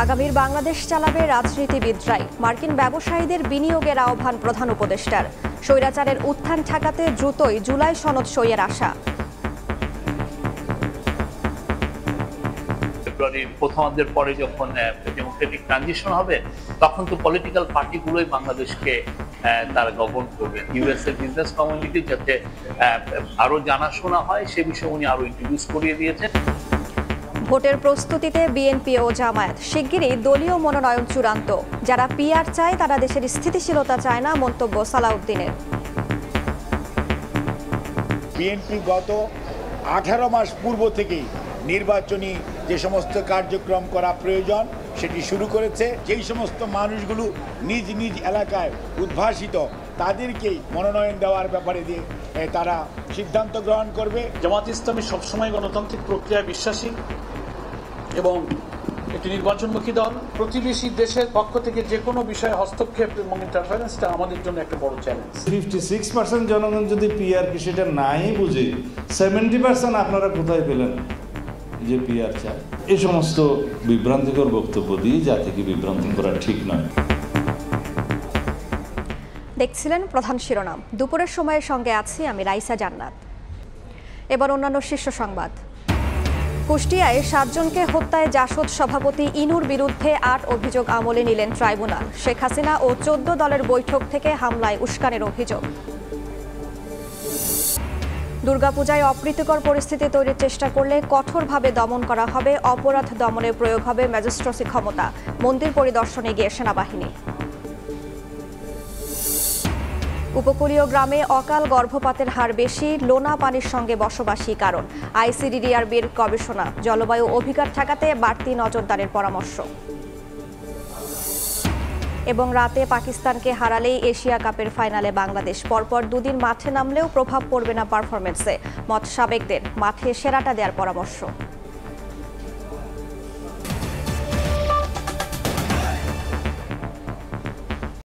আগামীর বাংলাদেশ চালাবে রাজনীতিবিদরাই, মার্কিন ব্যবসায়ীদের বিনিয়োগের আহ্বান প্রধান উপদেষ্টার। স্বৈরাচারের উত্থান ঠেকাতে দ্রুতই জুলাই সনদ সইয়ের আশা। ফেব্রুয়ারির প্রথমার্ধের পরে যখন ডেমোক্রেটিক ট্রানজিশন হবে, তখন তো পলিটিক্যাল পার্টিগুলোই বাংলাদেশকে তারা গভর্ন করবে। ইউএস এর বিজনেস কমিউনিটি যাতে আরো জানাশোনা হয় সে বিষয়ে উনি আরো ইন্ট্রোডিউস করিয়ে দিয়েছেন। ভোটের প্রস্তুতিতে বিএনপি ও জামায়াত, শিগগিরই দলীয় মনোনয়ন চূড়ান্ত। যারা পিআর চায় তারা দেশের স্থিতিশীলতা চায় না, মন্তব্য সালাউদ্দিনের। বিএনপি গত 18 মাস পূর্ব থেকেই নির্বাচনী যে সমস্ত কার্যক্রম করা প্রয়োজন সেটি শুরু করেছে। যেই সমস্ত মানুষগুলো নিজ নিজ এলাকায় উদ্ভাসিত তাদেরকেই মনোনয়ন দেওয়ার ব্যাপারে দিয়ে তারা সিদ্ধান্ত গ্রহণ করবে। জামাত ইসলামী সবসময় গণতান্ত্রিক প্রক্রিয়ায় বিশ্বাসী এবং একটি নির্বাচনমুখী দল। প্রতিবেশী দেশের পক্ষ থেকে যে কোনো বিষয়ে হস্তক্ষেপ এবং ইন্টারফারেন্সটা আমাদের জন্য একটা বড় চ্যালেঞ্জ। 56% জনগণ যদি পিআর কি সেটা নাই বুঝে, 70% আপনারা কোথায় পেলেন যে পিআর চায়? এই সমস্ত বিভ্রান্তিকর বক্তব্য দিয়ে জাতিকে বিভ্রান্তি করা ঠিক নয়। দেখছিলেন প্রধান শিরোনাম। দুপুরের সময়ের সঙ্গে আছি আমি রাইসা জান্নাত। এবার অন্যান্য শীর্ষ সংবাদ। কুষ্টিয়ায় 7 জনকে হত্যায় জাসদ সভাপতি ইনুর বিরুদ্ধে 8 অভিযোগ আমলে নিলেন ট্রাইব্যুনাল। শেখ হাসিনা ও 14 দলের বৈঠক থেকে হামলায় উস্কানির অভিযোগ। দুর্গাপূজায় অপ্রীতিকর পরিস্থিতি তৈরির চেষ্টা করলে কঠোরভাবে দমন করা হবে, অপরাধ দমনে প্রয়োগ হবে ম্যাজিস্ট্রেসি ক্ষমতা। মন্দির পরিদর্শনে গিয়ে সেনাবাহিনী। উপকূলীয় গ্রামে অকাল গর্ভপাতের হার বেশি, লোনা পানির সঙ্গে বসবাসী কারণ। আইসিডিডিআরবির গবেষণা। জলবায়ু অভিঘাত ঠেকাতে বাড়তি নজরদারির পরামর্শ। এবং রাতে পাকিস্তানকে হারালেই এশিয়া কাপের ফাইনালে বাংলাদেশ। পরপর 2 দিন মাঠে নামলেও প্রভাব পড়বে না পারফরমেন্সে, মত সাবেকদের। মাঠে সেরাটা দেওয়ার পরামর্শ।